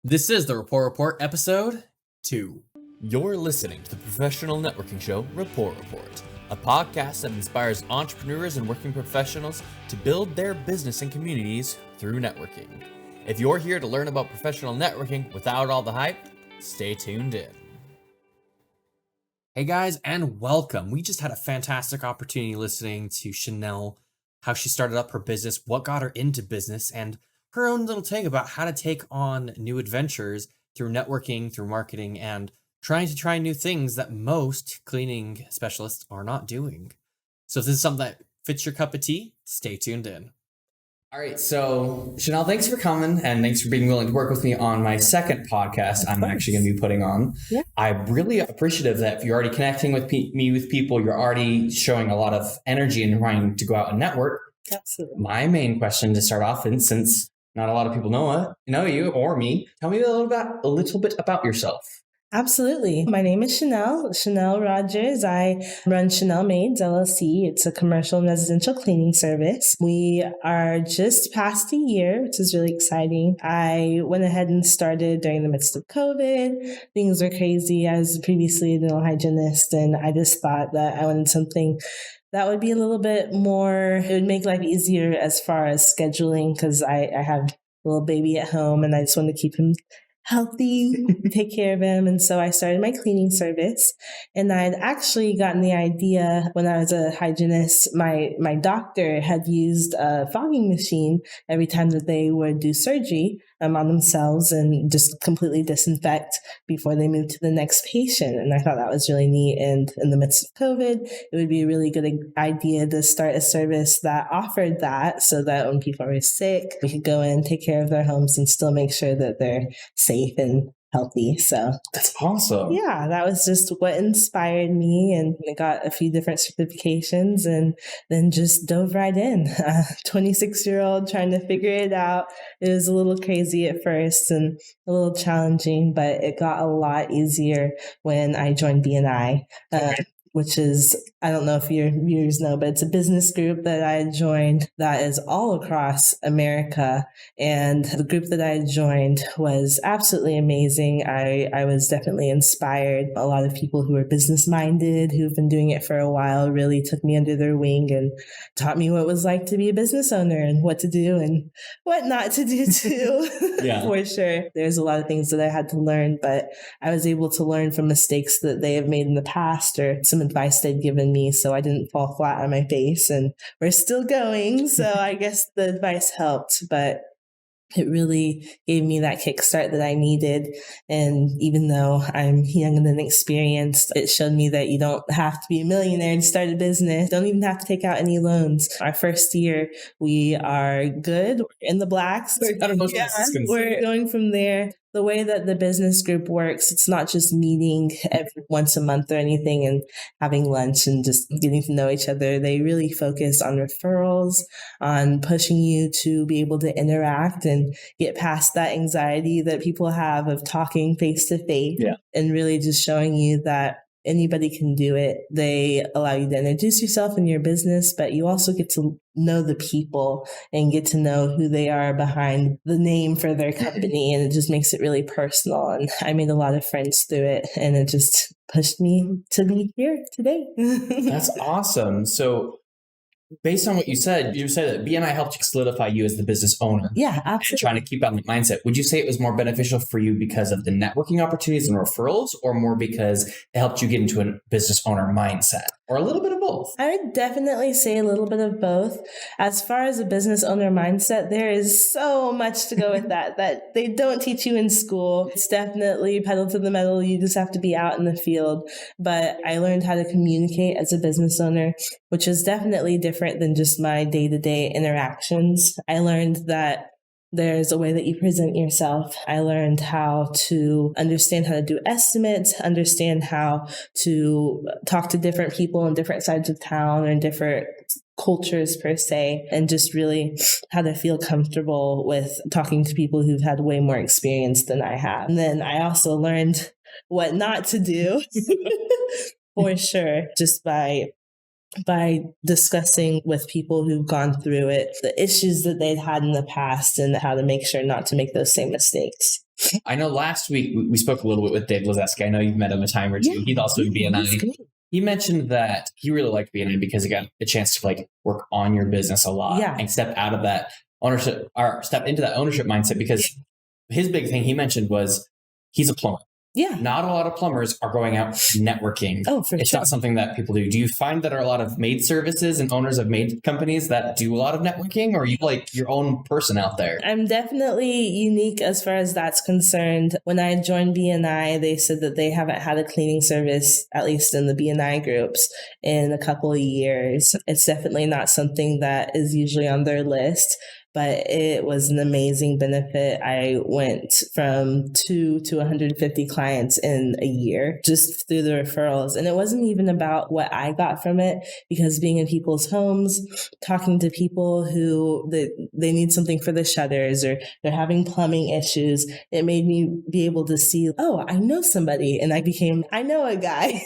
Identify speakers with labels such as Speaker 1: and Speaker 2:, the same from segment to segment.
Speaker 1: This is the Rapport Report episode 2.
Speaker 2: You're listening to the professional networking show Rapport Report, a podcast that inspires entrepreneurs and working professionals to build their business and communities through networking. If you're here to learn about professional networking without all the hype, stay tuned in.
Speaker 1: Hey guys, and welcome. We just had a fantastic opportunity listening to Chanel, how she started up her business, what got her into business, and her own little take about how to take on new adventures through networking, through marketing, and trying to try new things that most cleaning specialists are not doing. So if this is something that fits your cup of tea, stay tuned in. All right, so Chanel, thanks for coming and thanks for being willing to work with me on my second podcast I'm actually going to be putting on.
Speaker 3: Yeah.
Speaker 1: I'm really appreciative that if you're already connecting with me with people, you're already showing a lot of energy and trying to go out and network.
Speaker 3: Absolutely.
Speaker 1: My main question to start off, and since not a lot of people know you or me, tell me a little bit about yourself.
Speaker 3: Absolutely. My name is Chanel Rodgers. I run Chanel Maids, LLC. It's a commercial and residential cleaning service. We are just past a year, which is really exciting. I went ahead and started during the midst of COVID. Things were crazy. I was previously a dental hygienist, and I just thought that I wanted something that would be a little bit more, it would make life easier as far as scheduling, because I have a little baby at home and I just want to keep him healthy, take care of him. And so I started my cleaning service, and I'd actually gotten the idea when I was a hygienist. My doctor had used a fogging machine every time that they would do surgery on themselves and just completely disinfect before they moved to the next patient. And I thought that was really neat. And in the midst of COVID, it would be a really good idea to start a service that offered that, so that when people are sick, we could go in, take care of their homes, and still make sure that they're safe and healthy. So
Speaker 1: that's awesome.
Speaker 3: Yeah, that was just what inspired me, and I got a few different certifications and then just dove right in. 26-year-old trying to figure it out. It was a little crazy at first and a little challenging, but it got a lot easier when I joined BNI. Which is, I don't know if your viewers know, but it's a business group that I joined that is all across America. And the group that I joined was absolutely amazing. I was definitely inspired. A lot of people who are business minded, who've been doing it for a while, really took me under their wing and taught me what it was like to be a business owner and what to do and what not to do too.
Speaker 1: Yeah.
Speaker 3: For sure. There's a lot of things that I had to learn, but I was able to learn from mistakes that they have made in the past or some advice they'd given me, so I didn't fall flat on my face, and we're still going. So I guess the advice helped, but it really gave me that kickstart that I needed. And even though I'm young and inexperienced, it showed me that you don't have to be a millionaire to start a business. Don't even have to take out any loans. Our first year, we are good. We're in the blacks. We're going from there. The way that the business group works, it's not just meeting once a month or anything and having lunch and just getting to know each other. They really focus on referrals, on pushing you to be able to interact and get past that anxiety that people have of talking face to face, and really just showing you that anybody can do it. They allow you to introduce yourself and your business, but you also get to know the people and get to know who they are behind the name for their company. And it just makes it really personal. And I made a lot of friends through it, and it just pushed me to be here today.
Speaker 1: That's awesome. So based on what you said that BNI helped you solidify you as the business owner.
Speaker 3: Yeah, absolutely.
Speaker 1: Trying to keep on the mindset. Would you say it was more beneficial for you because of the networking opportunities and referrals, or more because it helped you get into a business owner mindset, or a little bit of both?
Speaker 3: I would definitely say a little bit of both. As far as a business owner mindset, there is so much to go with that they don't teach you in school. It's definitely pedal to the metal. You just have to be out in the field. But I learned how to communicate as a business owner, which is definitely different than just my day-to-day interactions. I learned that there's a way that you present yourself. I learned how to understand how to do estimates, understand how to talk to different people in different sides of town and different cultures per se, and just really how to feel comfortable with talking to people who've had way more experience than I have. And then I also learned what not to do for sure, just by discussing with people who've gone through it, the issues that they'd had in the past and how to make sure not to make those same mistakes.
Speaker 2: I know last week we spoke a little bit with Dave Lazeski. I know you've met him a time or two. He's also in BNI. He mentioned that he really liked BNI because he got a chance to like work on your business a lot and step out of that ownership or step into that ownership mindset, because his big thing he mentioned was he's a plumber.
Speaker 3: Yeah.
Speaker 2: Not a lot of plumbers are going out networking.
Speaker 3: Oh, for
Speaker 2: It's
Speaker 3: sure.
Speaker 2: not something that people do. Do you find that there are a lot of maid services and owners of maid companies that do a lot of networking, or are you like your own person out there?
Speaker 3: I'm definitely unique as far as that's concerned. When I joined BNI, they said that they haven't had a cleaning service, at least in the BNI groups, in a couple of years. It's definitely not something that is usually on their list, but it was an amazing benefit. I went from 2 to 150 clients in a year just through the referrals. And it wasn't even about what I got from it, because being in people's homes, talking to people who they need something for the shutters or they're having plumbing issues, it made me be able to see, oh, I know somebody. And I know a guy.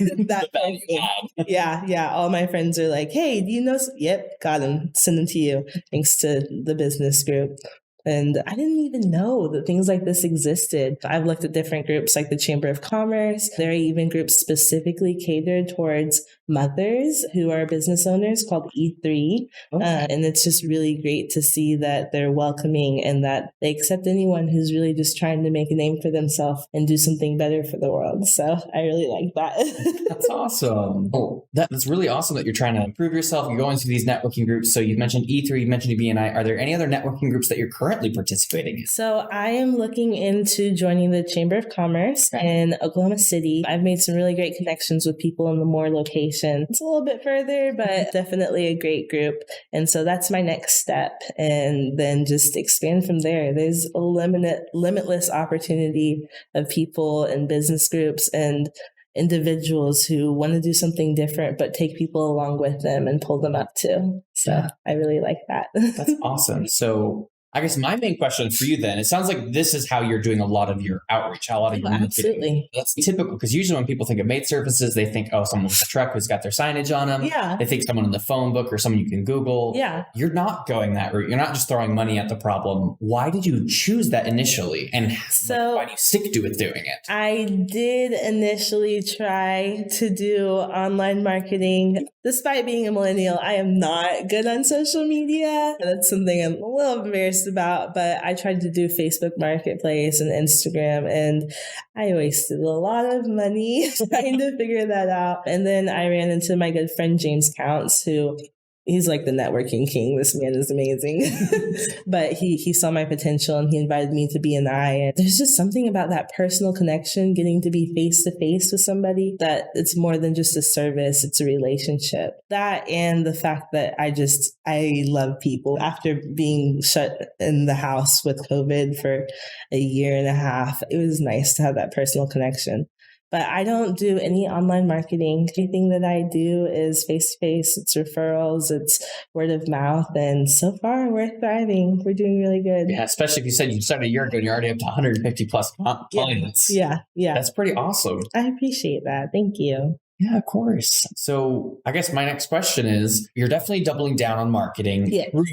Speaker 3: Yeah. All my friends are like, hey, do you know? Yep, got him. Send him to you. Thanks to the business group. And I didn't even know that things like this existed. I've looked at different groups like the Chamber of Commerce. There are even groups specifically catered towards mothers who are business owners called E3. And it's just really great to see that they're welcoming and that they accept anyone who's really just trying to make a name for themselves and do something better for the world. So I really like that.
Speaker 2: That's awesome. Oh, that's really awesome that you're trying to improve yourself and go into these networking groups. So you mentioned E3, you mentioned BNI. Are there any other networking groups that you're currently participating in?
Speaker 3: So I am looking into joining the Chamber of Commerce in Oklahoma City. I've made some really great connections with people in the More location. It's a little bit further, but definitely a great group. And so that's my next step. And then just expand from there. There's a limitless opportunity of people and business groups and individuals who want to do something different, but take people along with them and pull them up too. So I really like that.
Speaker 2: That's awesome. So I guess my main question for you then, it sounds like this is how you're doing a lot of your outreach, a lot of your marketing.
Speaker 3: Absolutely.
Speaker 2: That's typical, because usually when people think of maid services, they think, oh, someone with a truck who's got their signage on them.
Speaker 3: Yeah.
Speaker 2: They think someone in the phone book or someone you can Google.
Speaker 3: Yeah.
Speaker 2: You're not going that route. You're not just throwing money at the problem. Why did you choose that initially? And why do you stick to it doing it?
Speaker 3: I did initially try to do online marketing. Despite being a millennial, I am not good on social media. That's something I'm a little embarrassed about, but I tried to do Facebook Marketplace and Instagram, and I wasted a lot of money trying to figure that out. And then I ran into my good friend James Counts, who he's like the networking king. This man is amazing. But he saw my potential and he invited me to BNI. And there's just something about that personal connection, getting to be face to face with somebody, that it's more than just a service. It's a relationship. That and the fact that I love people. After being shut in the house with COVID for a year and a half, it was nice to have that personal connection. But I don't do any online marketing. Everything that I do is face-to-face. It's referrals. It's word of mouth. And so far, we're thriving. We're doing really good.
Speaker 2: Yeah, especially if you said you started a year ago and you're already up to 150 plus clients.
Speaker 3: Yeah.
Speaker 2: That's pretty awesome.
Speaker 3: I appreciate that. Thank you.
Speaker 2: Yeah, of course. So I guess my next question is, you're definitely doubling down on marketing. Through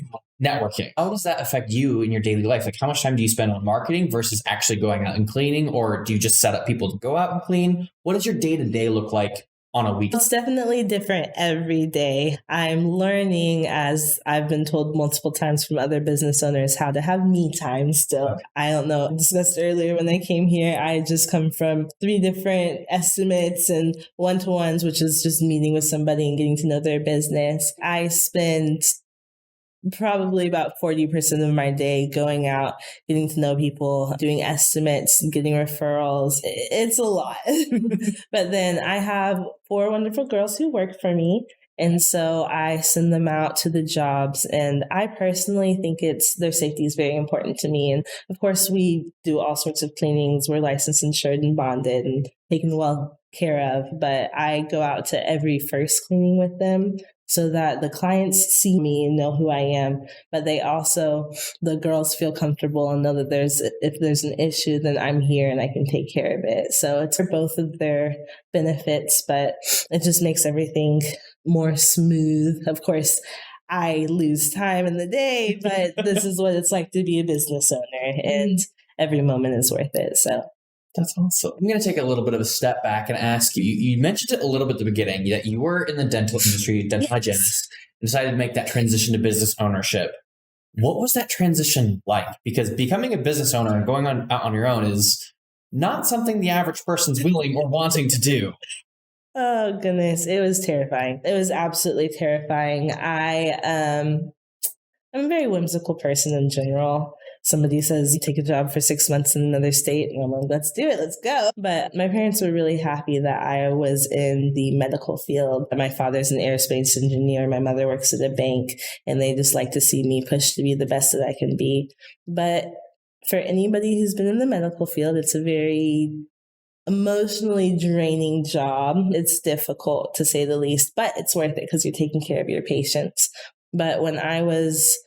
Speaker 2: networking. How does that affect you in your daily life? Like, how much time do you spend on marketing versus actually going out and cleaning? Or do you just set up people to go out and clean? What does your day-to-day look like on a week?
Speaker 3: It's definitely different every day. I'm learning, as I've been told multiple times from other business owners, how to have me time still. Okay. I don't know. I discussed earlier when I came here, I just come from 3 different estimates and one-to-ones, which is just meeting with somebody and getting to know their business. I spend probably about 40% of my day going out, getting to know people, doing estimates, getting referrals. It's a lot. But then I have 4 wonderful girls who work for me. And so I send them out to the jobs, and I personally think their safety is very important to me. And of course, we do all sorts of cleanings. We're licensed, insured, and bonded and taken well care of. But I go out to every first cleaning with them, so that the clients see me and know who I am, but the girls feel comfortable and know that if there's an issue, then I'm here and I can take care of it. So it's for both of their benefits, but it just makes everything more smooth. Of course, I lose time in the day, but this is what it's like to be a business owner. And every moment is worth it. So
Speaker 1: that's awesome. I'm going to take a little bit of a step back and ask you, you mentioned it a little bit at the beginning that you were in the dental industry, dental hygienist, and decided to make that transition to business ownership. What was that transition like? Because becoming a business owner and going out on your own is not something the average person's willing or wanting to do.
Speaker 3: Oh goodness, it was terrifying. It was absolutely terrifying. I'm a very whimsical person in general. Somebody says you take a job for 6 months in another state, and I'm like, let's do it, let's go. But my parents were really happy that I was in the medical field. My father's an aerospace engineer. My mother works at a bank, and they just like to see me push to be the best that I can be. But for anybody who's been in the medical field, it's a very emotionally draining job. It's difficult to say the least, but it's worth it because you're taking care of your patients. But when I was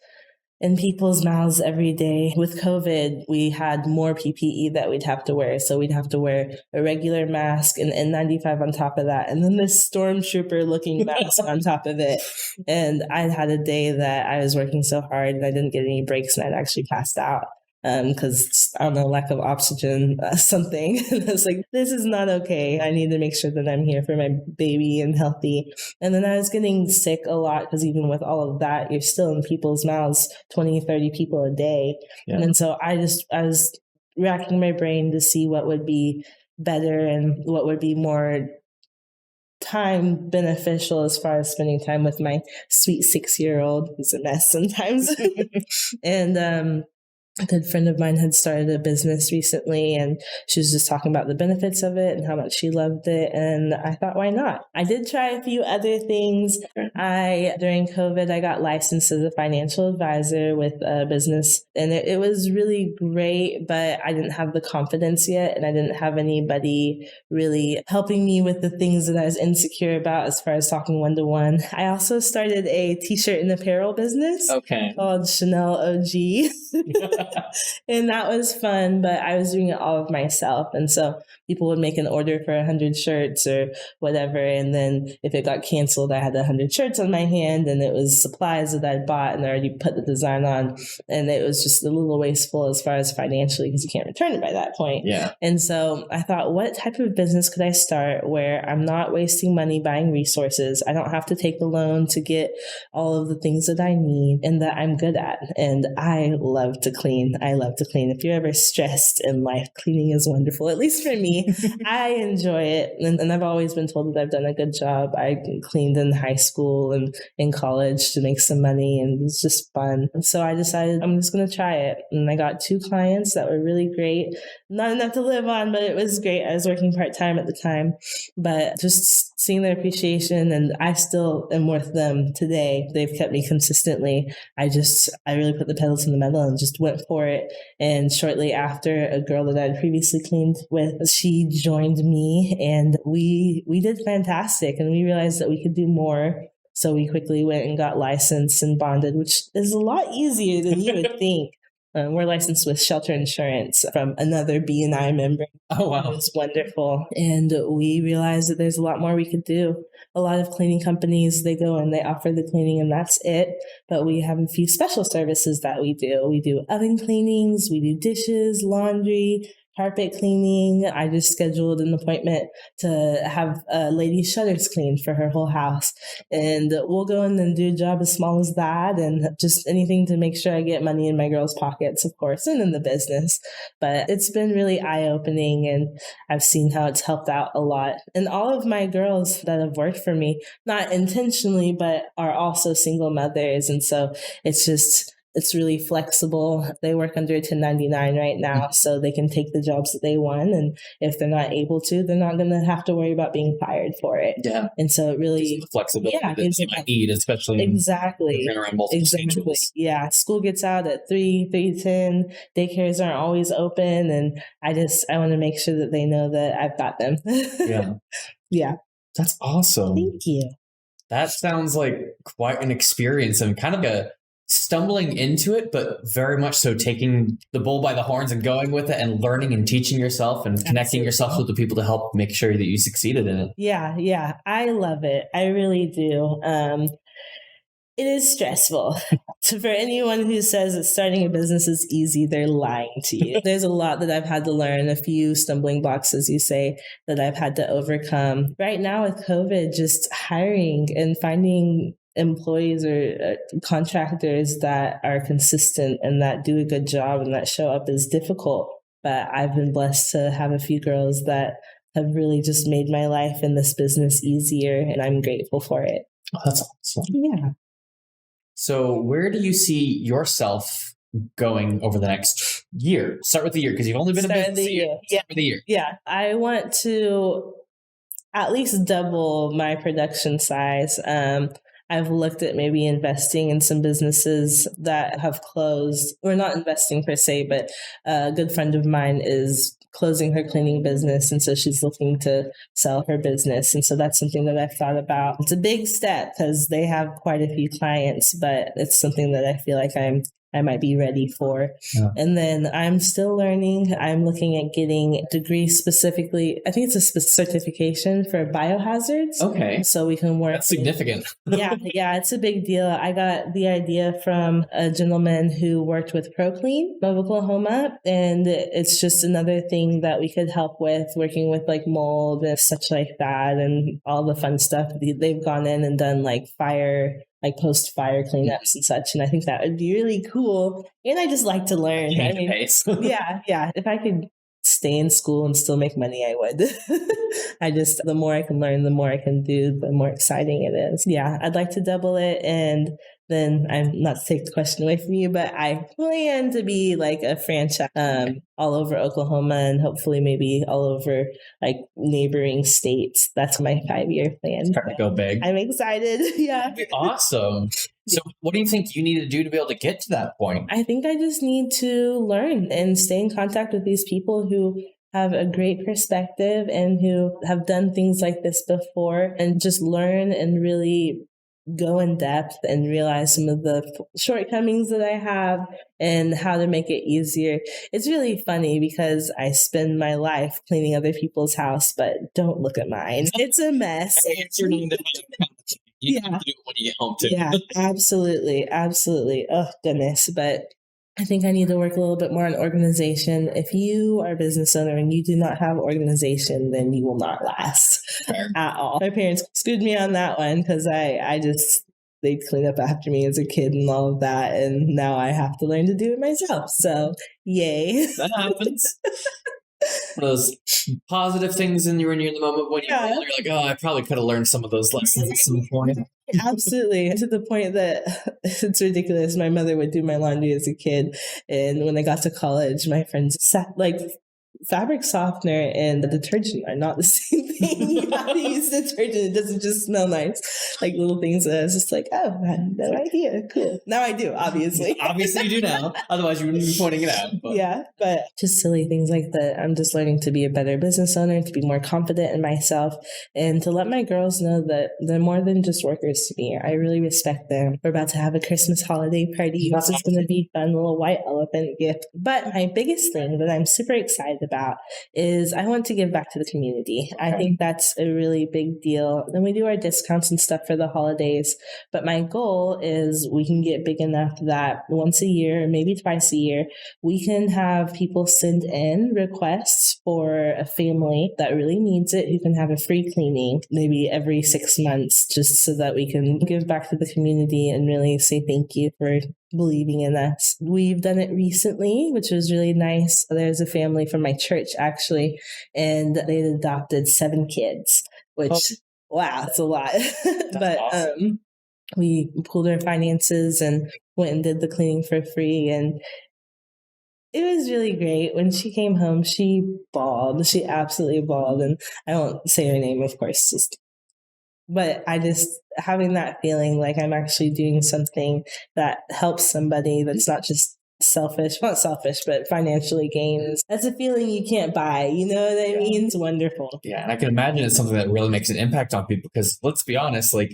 Speaker 3: in people's mouths every day with COVID, we had more PPE that we'd have to wear. So we'd have to wear a regular mask and N95 on top of that. And then this stormtrooper looking mask on top of it. And I'd had a day that I was working so hard and I didn't get any breaks and I'd actually passed out. Because I don't know, lack of oxygen, something. And I was like, this is not okay. I need to make sure that I'm here for my baby and healthy. And then I was getting sick a lot because even with all of that, you're still in people's mouths, 20, 30 people a day. Yeah. And so I was racking my brain to see what would be better and what would be more time beneficial as far as spending time with my sweet 6-year-old, who's a mess sometimes. And, a good friend of mine had started a business recently and she was just talking about the benefits of it and how much she loved it. And I thought, why not? I did try a few other things. During COVID, I got licensed as a financial advisor with a business and it was really great, but I didn't have the confidence yet. And I didn't have anybody really helping me with the things that I was insecure about as far as talking one-to-one. I also started a t-shirt and apparel business called Chanel OG. And that was fun, but I was doing it all of myself. And so people would make an order for 100 shirts or whatever. And then if it got canceled, I had 100 shirts on my hand and it was supplies that I'd bought and I already put the design on. And it was just a little wasteful as far as financially because you can't return it by that point.
Speaker 1: Yeah.
Speaker 3: And so I thought, what type of business could I start where I'm not wasting money buying resources? I don't have to take a loan to get all of the things that I need and that I'm good at. And I love to clean. I love to clean. If you're ever stressed in life, cleaning is wonderful, at least for me. I enjoy it. And I've always been told that I've done a good job. I cleaned in high school and in college to make some money and it's just fun. And so I decided I'm just going to try it. And I got 2 clients that were really great. Not enough to live on, but it was great. I was working part-time at the time, but just seeing their appreciation and I still am worth them today. They've kept me consistently. I really put the pedal to the metal and just went for it. And shortly after, a girl that I'd previously cleaned with, she joined me and we did fantastic and we realized that we could do more. So we quickly went and got licensed and bonded, which is a lot easier than you would think. We're licensed with shelter insurance from another B&I member.
Speaker 1: Oh, wow.
Speaker 3: It's wonderful. And we realized that there's a lot more we could do. A lot of cleaning companies, they go and they offer the cleaning and that's it. But we have a few special services that we do. We do oven cleanings, we do dishes, laundry, carpet cleaning. I just scheduled an appointment to have a lady's shutters cleaned for her whole house. And we'll go in and do a job as small as that and just anything to make sure I get money in my girls' pockets, of course, and in the business. But it's been really eye-opening and I've seen how it's helped out a lot. And all of my girls that have worked for me, not intentionally, but are also single mothers. And so it's really flexible. They work under 1099 right now, so they can take the jobs that they want. And if they're not able to, they're not going to have to worry about being fired for it.
Speaker 1: Yeah.
Speaker 3: And so it really...
Speaker 1: flexibility that you might need, especially
Speaker 3: exactly.
Speaker 1: around multiple schedules.
Speaker 3: Yeah. School gets out at 3:10. Daycares aren't always open. And I want to make sure that they know that I've got them.
Speaker 1: Yeah.
Speaker 3: Yeah.
Speaker 1: That's awesome.
Speaker 3: Thank you.
Speaker 1: That sounds like quite an experience and kind of a stumbling into it, but very much so taking the bull by the horns and going with it and learning and teaching yourself and connecting yourself with the people to help make sure that you succeeded in it.
Speaker 3: Yeah. I love it. I really do. It is stressful. So for anyone who says that starting a business is easy, they're lying to you. There's a lot that I've had to learn, a few stumbling blocks, as you say, that I've had to overcome. Right now with COVID, just hiring and finding employees or contractors that are consistent and that do a good job and that show up is difficult. But I've been blessed to have a few girls that have really just made my life in this business easier, and I'm grateful for it.
Speaker 1: Oh, that's awesome.
Speaker 3: Yeah.
Speaker 1: So where do you see yourself going over the next year? Start with the year, because you've only been in business a year. Start with the year.
Speaker 3: Yeah. I want to at least double my production size. I've looked at maybe investing in some businesses that have closed, or not investing per se, but a good friend of mine is closing her cleaning business. And so she's looking to sell her business. And so that's something that I've thought about. It's a big step because they have quite a few clients, but it's something that I feel like I might be ready for. Yeah. And then I'm still learning. I'm looking at getting a degree specifically. I think it's a certification for biohazards.
Speaker 1: Okay.
Speaker 3: So we can work.
Speaker 1: That's significant.
Speaker 3: Yeah, it's a big deal. I got the idea from a gentleman who worked with ProClean of Oklahoma. And it's just another thing that we could help with, working with like mold and such like that and all the fun stuff. They've gone in and done like post-fire cleanups and such. And I think that would be really cool. And I just like to learn. I mean, yeah. If I could stay in school and still make money, I would. The more I can learn, the more I can do, the more exciting it is. Yeah, I'd like to double it. And then I'm not to take the question away from you, but I plan to be like a franchise all over Oklahoma and hopefully maybe all over like neighboring states. That's my 5-year plan.
Speaker 1: Trying to go big.
Speaker 3: I'm excited. Yeah.
Speaker 1: That'd be awesome. So what do you think you need to do to be able to get to that point?
Speaker 3: I think I just need to learn and stay in contact with these people who have a great perspective and who have done things like this before, and just learn and really go in depth and realize some of the shortcomings that I have and how to make it easier. It's really funny because I spend my life cleaning other people's house, but don't look at mine. It's a mess.
Speaker 1: You have to do it when you get home too.
Speaker 3: Yeah, absolutely. Oh, goodness. But I think I need to work a little bit more on organization. If you are a business owner and you do not have organization, then you will not last at all. My parents screwed me on that one because they'd clean up after me as a kid and all of that. And now I have to learn to do it myself. So yay.
Speaker 1: That happens. One of those positive things when you're in the moment when you're older, you're like, oh, I probably could have learned some of those lessons at some point.
Speaker 3: Absolutely. To the point that it's ridiculous. My mother would do my laundry as a kid. And when I got to college, my friends sat like fabric softener and the detergent are not the same thing. You have to use detergent. It doesn't just smell nice. Like little things that I was just like, oh, I had no idea. Cool. Now I do, obviously.
Speaker 1: Obviously you do now. Otherwise you wouldn't be pointing it out. But.
Speaker 3: Yeah, but just silly things like that. I'm just learning to be a better business owner, to be more confident in myself, and to let my girls know that they're more than just workers to me. I really respect them. We're about to have a Christmas holiday party, which is going to be fun, little white elephant gift. But my biggest thing that I'm super excited about is I want to give back to the community. I think that's a really big deal. Then we do our discounts and stuff for the holidays. But my goal is we can get big enough that once a year, maybe twice a year, we can have people send in requests for a family that really needs it, who can have a free cleaning maybe every 6 months, just so that we can give back to the community and really say thank you for believing in us. We've done it recently, which was really nice. There's a family from my church actually, and they adopted 7 kids, which wow, that's a lot. But awesome. We pulled our finances and went and did the cleaning for free, and it was really great. When she came home, she bawled. She absolutely bawled, and I won't say her name, of course, but I just having that feeling like I'm actually doing something that helps somebody that's not just not selfish, but financially gains. That's a feeling you can't buy. You know what I mean? It's wonderful.
Speaker 1: Yeah. And I can imagine it's something that really makes an impact on people, because let's be honest, like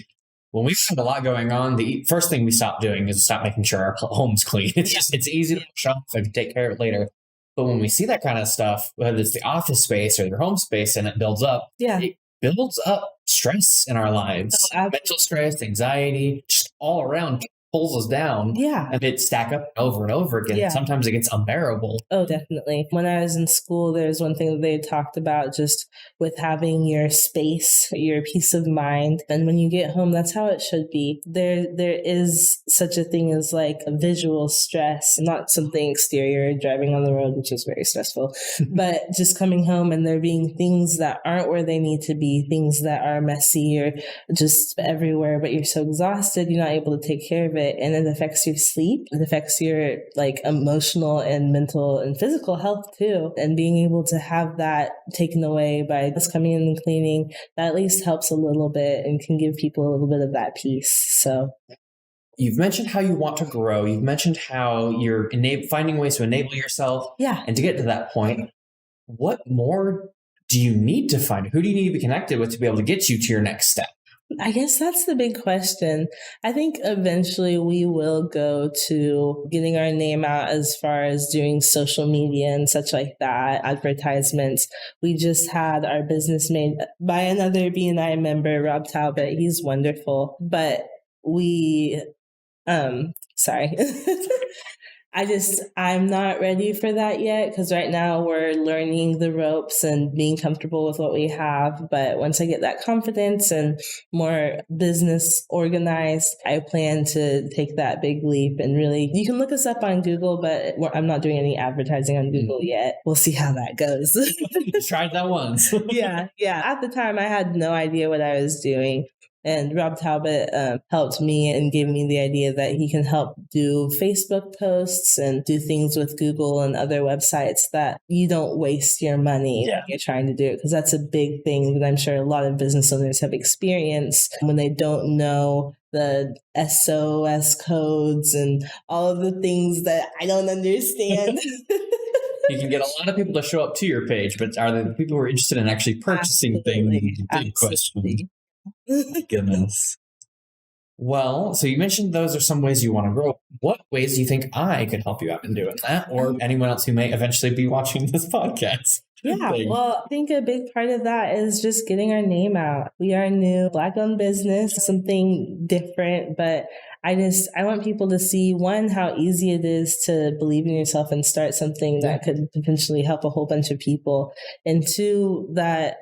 Speaker 1: when we have a lot going on, the first thing we stop doing is stop making sure our home's clean. It's easy to push off and take care of it later. But when we see that kind of stuff, whether it's the office space or their home space, and it builds up, it builds up stress in our lives, mental stress, anxiety, just all around pulls us down.
Speaker 3: Yeah.
Speaker 1: And it stack up over and over again.
Speaker 3: Yeah.
Speaker 1: Sometimes it gets unbearable.
Speaker 3: Oh, definitely. When I was in school, there's one thing that they talked about just with having your space, your peace of mind. And when you get home, that's how it should be. There is such a thing as like a visual stress, not something exterior, driving on the road, which is very stressful, but just coming home and there being things that aren't where they need to be, things that are messy or just everywhere, but you're so exhausted, you're not able to take care of it. And it affects your sleep. It affects your like emotional and mental and physical health too. And being able to have that taken away by just coming in and cleaning, that at least helps a little bit and can give people a little bit of that peace. So
Speaker 1: you've mentioned how you want to grow. You've mentioned how you're finding ways to enable yourself.
Speaker 3: Yeah.
Speaker 1: And to get to that point, what more do you need to find? Who do you need to be connected with to be able to get you to your next step?
Speaker 3: I guess that's the big question. I think eventually we will go to getting our name out as far as doing social media and such like that, advertisements. We just had our business made by another BNI member, Rob Talbot. He's wonderful. But sorry. I'm not ready for that yet because right now we're learning the ropes and being comfortable with what we have. But once I get that confidence and more business organized, I plan to take that big leap and really, you can look us up on Google, but I'm not doing any advertising on Google yet. We'll see how that goes.
Speaker 1: Tried that once.
Speaker 3: Yeah. At the time, I had no idea what I was doing. And Rob Talbot helped me and gave me the idea that he can help do Facebook posts and do things with Google and other websites that you don't waste your money when you're trying to do it. Because that's a big thing that I'm sure a lot of business owners have experienced when they don't know the SOS codes and all of the things that I don't understand.
Speaker 1: You can get a lot of people to show up to your page, but are the people who are interested in actually purchasing things? Big question. My goodness. Well, so you mentioned those are some ways you want to grow. What ways do you think I could help you out in doing that, or anyone else who may eventually be watching this podcast?
Speaker 3: Yeah, well, I think a big part of that is just getting our name out. We are a new Black-owned business, something different, but I want people to see, one, how easy it is to believe in yourself and start something that could potentially help a whole bunch of people, and two, that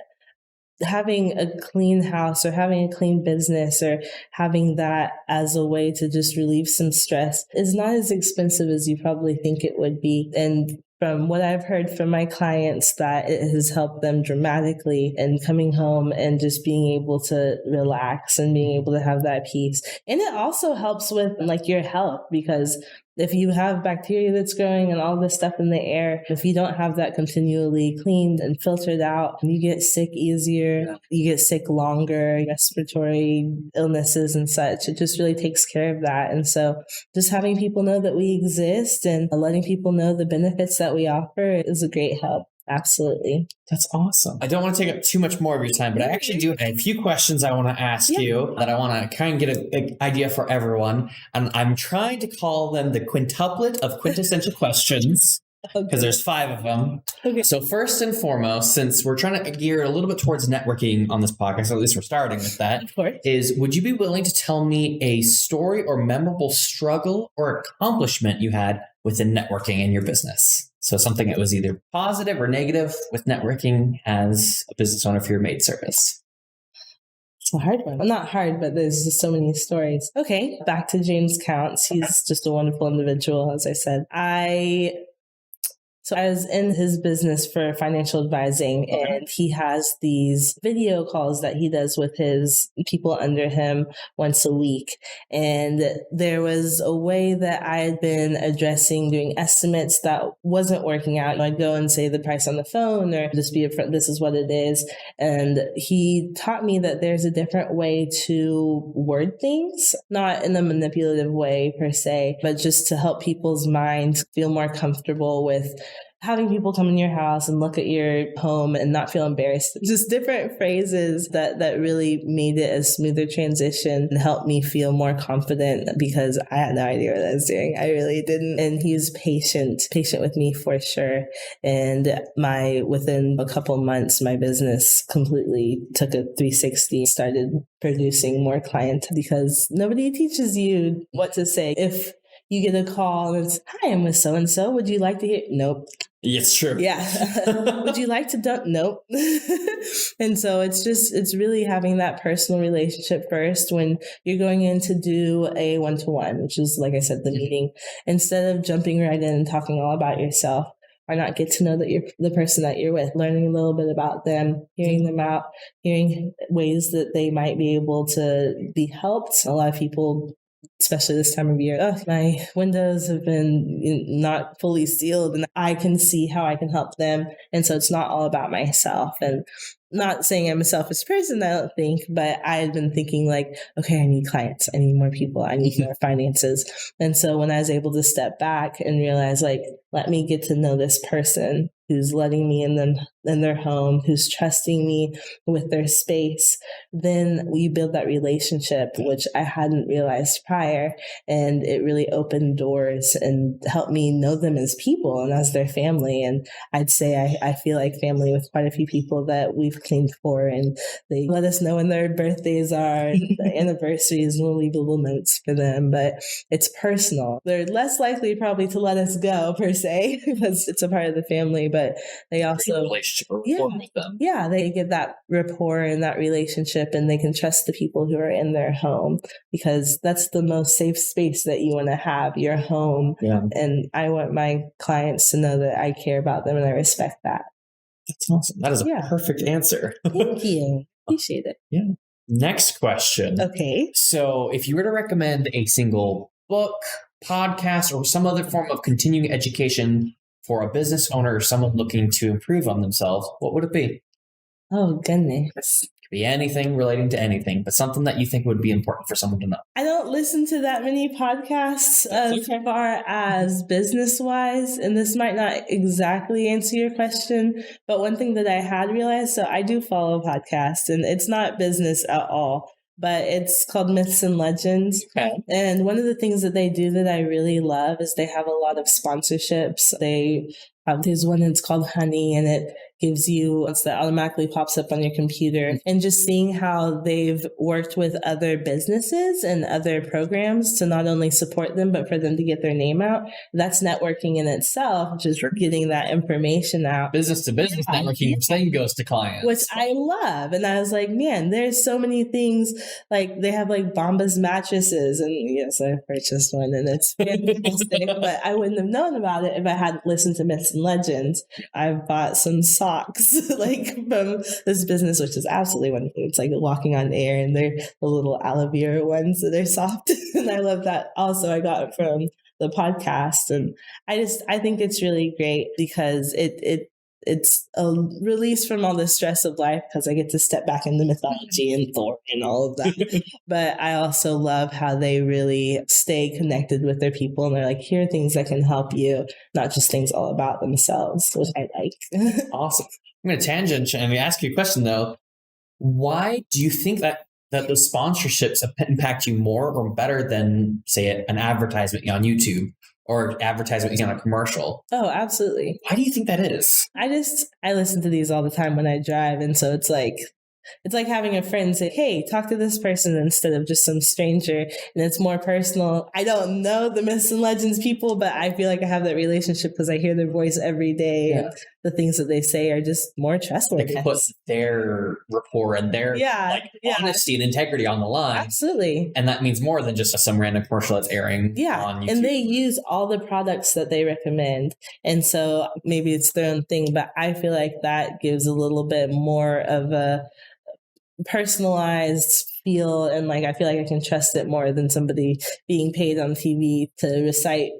Speaker 3: having a clean house or having a clean business or having that as a way to just relieve some stress is not as expensive as you probably think it would be. And from what I've heard from my clients, that it has helped them dramatically in coming home and just being able to relax and being able to have that peace. And it also helps with like your health, because if you have bacteria that's growing and all this stuff in the air, if you don't have that continually cleaned and filtered out, you get sick easier, you get sick longer, respiratory illnesses and such. It just really takes care of that. And so just having people know that we exist and letting people know the benefits that we offer is a great help. Absolutely.
Speaker 1: That's awesome. I don't want to take up too much more of your time, but I actually do have a few questions I want to ask you that I want to kind of get an idea for everyone. And I'm trying to call them the quintuplet of quintessential questions because there's 5 of them. Okay. So first and foremost, since we're trying to gear a little bit towards networking on this podcast, or at least we're starting with that,
Speaker 3: of course,
Speaker 1: is would you be willing to tell me a story or memorable struggle or accomplishment you had within networking in your business? So something that was either positive or negative with networking as a business owner for your maid service.
Speaker 3: It's a hard one. Well, not hard, but there's just so many stories. Okay, back to James Counts. He's just a wonderful individual, as I said. So I was in his business for financial advising, and he has these video calls that he does with his people under him once a week. And there was a way that I had been addressing doing estimates that wasn't working out. I'd go and say the price on the phone or just be upfront, this is what it is. And he taught me that there's a different way to word things, not in a manipulative way per se, but just to help people's minds feel more comfortable with having people come in your house and look at your home and not feel embarrassed. Just different phrases that really made it a smoother transition and helped me feel more confident, because I had no idea what I was doing. I really didn't. And he was patient with me for sure. And within a couple months, my business completely took a 360, started producing more clients, because nobody teaches you what to say. If you get a call and it's, "Hi, I'm with so-and-so. Would you like to hear?" Nope.
Speaker 1: It's true.
Speaker 3: Yeah. Would you like to dump? Nope. And so it's really having that personal relationship first when you're going in to do a one-to-one, which is, like I said, the meeting, instead of jumping right in and talking all about yourself. Why not get to know that you're the person that you're with, learning a little bit about them, hearing them out, hearing ways that they might be able to be helped. A lot of people, especially this time of year, my windows have been not fully sealed and I can see how I can help them. And so it's not all about myself. And not saying I'm a selfish person, I don't think, but I had been thinking like, okay, I need clients, I need more people, I need more finances. And so when I was able to step back and realize, like, let me get to know this person who's letting me in their home, who's trusting me with their space, then we build that relationship, which I hadn't realized prior. And it really opened doors and helped me know them as people and as their family. And I'd say I feel like family with quite a few people that we've cleaned for, and they let us know when their birthdays are, the anniversaries, and we'll leave little notes for them. But it's personal. They're less likely probably to let us go per se, because it's a part of the family, but they also
Speaker 1: relationship or rapport with them.
Speaker 3: Yeah, they get that rapport and that relationship, and they can trust the people who are in their home, because that's the most safe space that you want to have, your home.
Speaker 1: Yeah.
Speaker 3: And I want my clients to know that I care about them and I respect that.
Speaker 1: That's awesome. That is a perfect answer.
Speaker 3: Thank you. Appreciate it.
Speaker 1: Yeah. Next question.
Speaker 3: Okay.
Speaker 1: So if you were to recommend a single book, podcast, or some other form of continuing education for a business owner or someone looking to improve on themselves, what would it be?
Speaker 3: Oh, goodness.
Speaker 1: It could be anything relating to anything, but something that you think would be important for someone to know.
Speaker 3: I don't listen to that many podcasts as far as business-wise, and this might not exactly answer your question, but one thing that I had realized, so I do follow podcasts, and it's not business at all, but it's called Myths and Legends.
Speaker 1: Okay.
Speaker 3: And one of the things that they do that I really love is they have a lot of sponsorships. There's one that's called Honey, and it gives you, that automatically pops up on your computer, and just seeing how they've worked with other businesses and other programs to not only support them, but for them to get their name out. That's networking in itself, just getting that information out.
Speaker 1: Business to business networking, which then goes to clients.
Speaker 3: Which I love. And I was like, man, there's so many things. Like they have like Bombas mattresses, and yes, I purchased one and it's fantastic, but I wouldn't have known about it if I hadn't listened to Myths and Legends. I've bought some socks like from this business, which is absolutely wonderful. It's like walking on air, and they're the little aloe vera ones that are soft. And I love that. Also, I got it from the podcast. And I think it's really great because it's a release from all the stress of life, because I get to step back into mythology and Thor and all of that. But I also love how they really stay connected with their people, and they're like, here are things that can help you, not just things all about themselves, which I like.
Speaker 1: Awesome. I'm going to tangent and ask you a question though. Why do you think that those sponsorships impact you more or better than, say, an advertisement on YouTube or advertisement on a commercial?
Speaker 3: Oh, absolutely.
Speaker 1: Why do you think that is?
Speaker 3: I listen to these all the time when I drive. And so it's like having a friend say, hey, talk to this person instead of just some stranger. And it's more personal. I don't know the Myths and Legends people, but I feel like I have that relationship because I hear their voice every day. Yeah. And the things that they say are just more trustworthy.
Speaker 1: They put their rapport and their honesty and integrity on the line.
Speaker 3: Absolutely.
Speaker 1: And that means more than just some random commercial that's airing on YouTube.
Speaker 3: And they use all the products that they recommend. And so maybe it's their own thing, but I feel like that gives a little bit more of a personalized feel, and like I feel like I can trust it more than somebody being paid on TV to recite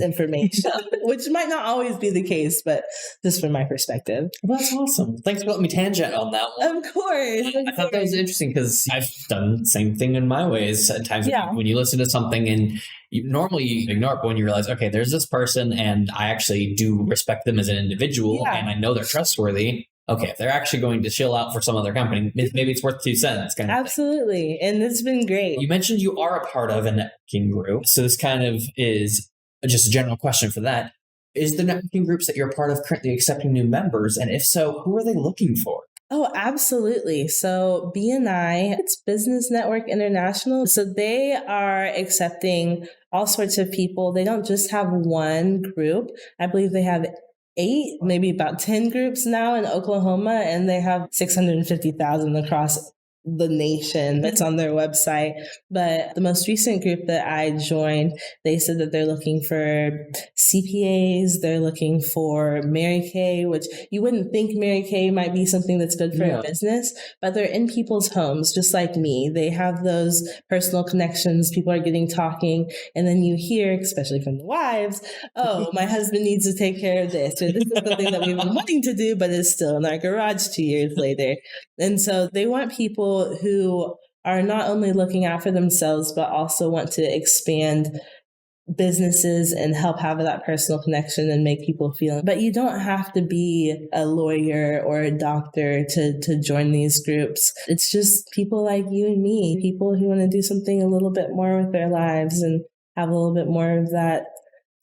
Speaker 3: information, which might not always be the case, but just from my perspective.
Speaker 1: Well, that's awesome. Thanks for letting me tangent on that one.
Speaker 3: Of course.
Speaker 1: I thought that was interesting because I've done the same thing in my ways. At times
Speaker 3: Yeah.
Speaker 1: when you listen to something and normally you ignore it, but when you realize, okay, there's this person and I actually do respect them as an individual and I know they're trustworthy. Okay, if they're actually going to chill out for some other company, maybe it's worth 2 cents.
Speaker 3: Absolutely. And it's been great.
Speaker 1: You mentioned you are a part of a networking group. So this kind of is just a general question for that. Is the networking groups that you're a part of currently accepting new members? And if so, who are they looking for?
Speaker 3: Oh, absolutely. So BNI, it's Business Network International. So they are accepting all sorts of people. They don't just have one group. I believe they have 8, maybe about 10 groups now in Oklahoma, and they have 650,000 across the nation that's on their website. But the most recent group that I joined, they said that they're looking for CPAs, they're looking for Mary Kay, which you wouldn't think Mary Kay might be something that's good for a business, but they're in people's homes, just like me. They have those personal connections. People are getting talking. And then you hear, especially from the wives, oh, my husband needs to take care of this, or this is something that we've been wanting to do, but it's still in our garage 2 years later. And so they want people who are not only looking out for themselves, but also want to expand businesses and help have that personal connection and make people feel. But you don't have to be a lawyer or a doctor to join these groups. It's just people like you and me, people who want to do something a little bit more with their lives and have a little bit more of that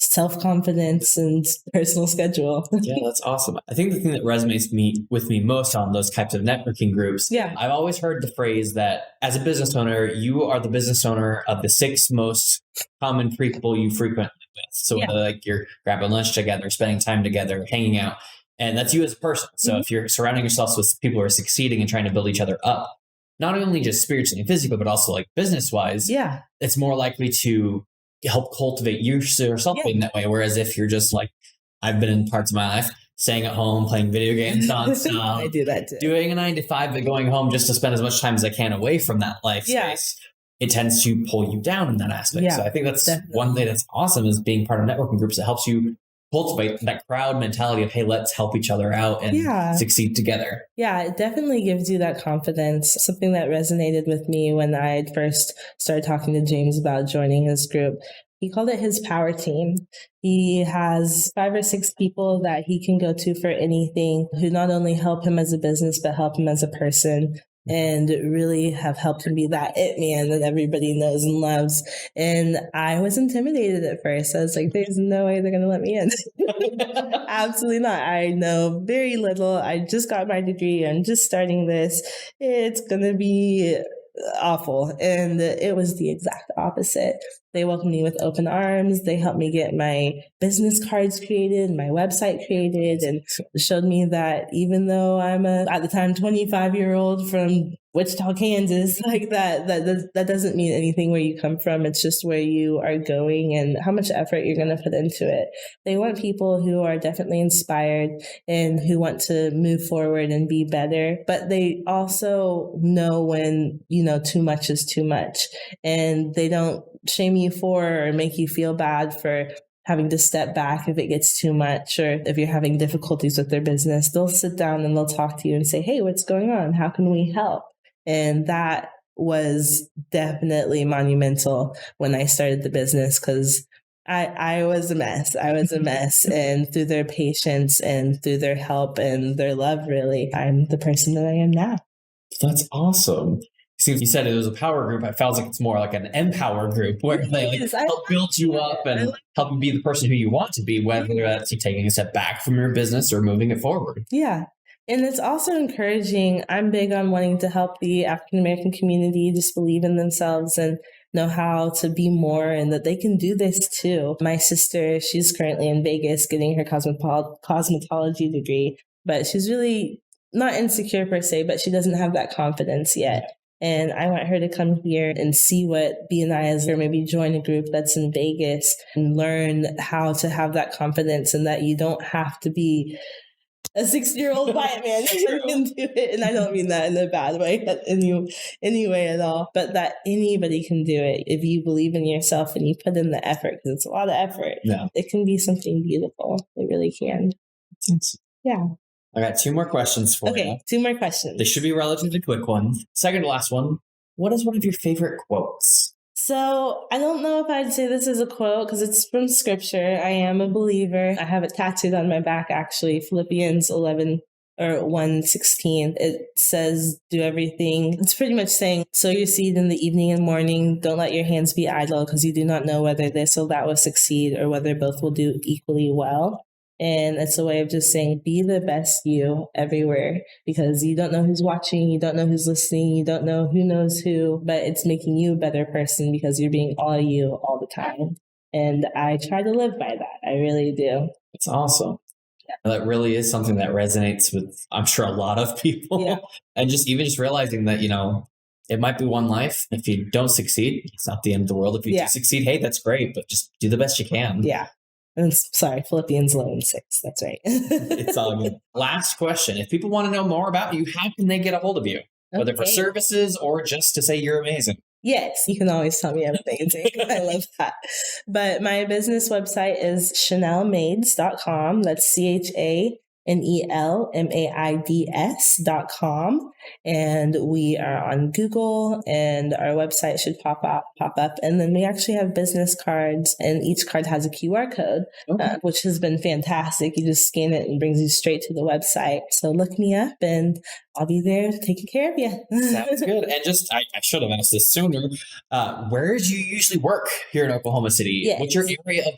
Speaker 3: self-confidence and personal schedule.
Speaker 1: Yeah, that's awesome. I think the thing that resonates with me most on those types of networking groups, I've always heard the phrase that as a business owner, you are the business owner of the 6 most common people you frequently with. So whether like you're grabbing lunch together, spending time together, hanging out, and that's you as a person. So if you're surrounding yourself with people who are succeeding and trying to build each other up, not only just spiritually and physically, but also like business-wise, it's more likely to help cultivate yourself in that way. Whereas if you're just like, I've been in parts of my life staying at home, playing video games nonstop,
Speaker 3: I do that too.
Speaker 1: Doing a 9 to 5, but going home just to spend as much time as I can away from that life space, it tends to pull you down in that aspect. So I think that's one thing that's awesome is being part of networking groups. It helps you cultivate that crowd mentality of, hey, let's help each other out and succeed together.
Speaker 3: Yeah, it definitely gives you that confidence. Something that resonated with me when I first started talking to James about joining his group. He called it his power team. He has 5 or 6 people that he can go to for anything who not only help him as a business, but help him as a person and really have helped him be that it man that everybody knows and loves. And I was intimidated at first. I was like, there's no way they're going to let me in. Absolutely not. I know very little. I just got my degree. I'm just starting this. It's going to be awful. And it was the exact opposite. They welcomed me with open arms. They helped me get my business cards created, my website created, and showed me that even though I'm at the time 25-year-old from Wichita, Kansas, like that doesn't mean anything where you come from. It's just where you are going and how much effort you're going to put into it. They want people who are definitely inspired and who want to move forward and be better, but they also know when, too much is too much, and they don't shame you for or make you feel bad for having to step back if it gets too much or if you're having difficulties with their business. They'll sit down and they'll talk to you and say, hey, what's going on? How can we help? And that was definitely monumental when I started the business because I was a mess. And through their patience and through their help and their love, really, I'm the person that I am now.
Speaker 1: That's awesome. Since you said it was a power group, it feels like it's more like an empower group where they help build you up and help you be the person who you want to be, whether that's you taking a step back from your business or moving it forward.
Speaker 3: Yeah. And it's also encouraging. I'm big on wanting to help the African American community just believe in themselves and know how to be more and that they can do this too. My sister, she's currently in Vegas getting her cosmetology degree, but she's really not insecure per se, but she doesn't have that confidence yet. And I want her to come here and see what BNI is, or maybe join a group that's in Vegas and learn how to have that confidence and that you don't have to be A 60-year-old white man can do it. And I don't mean that in a bad way, any way at all. But that anybody can do it if you believe in yourself and you put in the effort, because it's a lot of effort.
Speaker 1: Yeah.
Speaker 3: It can be something beautiful. It really can. Yeah.
Speaker 1: I got 2 more questions for you.
Speaker 3: Okay, 2 more questions.
Speaker 1: They should be relatively quick ones. Second to last one. What is one of your favorite quotes?
Speaker 3: So I don't know if I'd say this is a quote because it's from scripture. I am a believer. I have it tattooed on my back, actually. Philippians 1:16. It says, do everything. It's pretty much saying, sow your seed in the evening and morning. Don't let your hands be idle, because you do not know whether this or that will succeed or whether both will do equally well. And it's a way of just saying, be the best you everywhere, because you don't know who's watching, you don't know who's listening, you don't know who knows who, but it's making you a better person because you're being all you all the time. And I try to live by that. I really do.
Speaker 1: It's awesome. Yeah. That really is something that resonates with, I'm sure, a lot of people. Yeah. And just realizing that, it might be one life. If you don't succeed, it's not the end of the world. If you do succeed, hey, that's great, but just do the best you can.
Speaker 3: Yeah. And sorry, Philippians 1:6. That's right.
Speaker 1: It's all good. Last question. If people want to know more about you, how can they get a hold of you? Whether for services or just to say you're amazing.
Speaker 3: Yes, you can always tell me I'm amazing. I love that. But my business website is chanelmaids.com. That's ChanelMaids.com. And we are on Google, and our website should pop up. And then we actually have business cards, and each card has a QR code, which has been fantastic. You just scan it and brings you straight to the website. So look me up and I'll be there taking care of you.
Speaker 1: Sounds good. And just, I should have asked this sooner. Where do you usually work here in Oklahoma City?
Speaker 3: Yes.
Speaker 1: What's your area of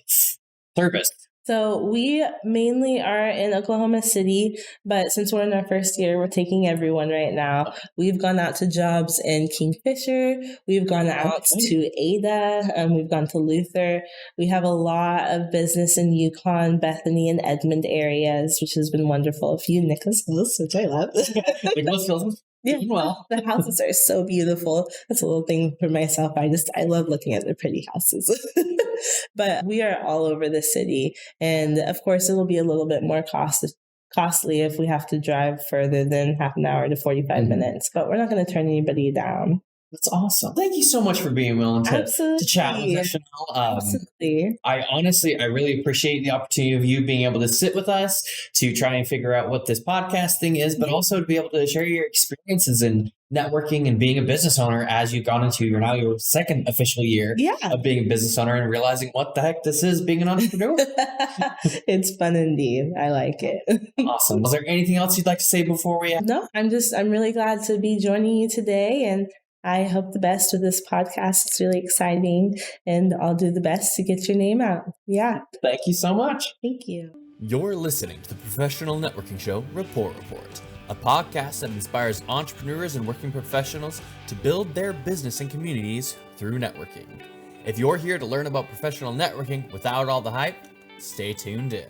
Speaker 1: service?
Speaker 3: So we mainly are in Oklahoma City, but since we're in our first year, we're taking everyone right now. We've gone out to jobs in Kingfisher. We've gone out to Ada. We've gone to Luther. We have a lot of business in Yukon, Bethany, and Edmond areas, which has been wonderful. A few Nicholas Hills, which I love.
Speaker 1: Nicholas Hills.
Speaker 3: Yeah, well, the houses are so beautiful. That's a little thing for myself. I love looking at the pretty houses. But we are all over the city. And of course, it'll be a little bit more costly if we have to drive further than half an hour to 45 minutes. But we're not going to turn anybody down.
Speaker 1: That's awesome. Thank you so much for being willing to chat with us, Chanel.
Speaker 3: Absolutely.
Speaker 1: I really appreciate the opportunity of you being able to sit with us to try and figure out what this podcast thing is, but also to be able to share your experiences in networking and being a business owner as you've gone into your second official year of being a business owner and realizing what the heck this is being an entrepreneur.
Speaker 3: It's fun indeed. I like it.
Speaker 1: Awesome. Was there anything else you'd like to say before we end?
Speaker 3: No, I'm really glad to be joining you today, and I hope the best with this podcast. It's really exciting, and I'll do the best to get your name out. Yeah.
Speaker 1: Thank you so much.
Speaker 3: Thank you.
Speaker 2: You're listening to the professional networking show, Rapport Report, a podcast that inspires entrepreneurs and working professionals to build their business and communities through networking. If you're here to learn about professional networking without all the hype, stay tuned in.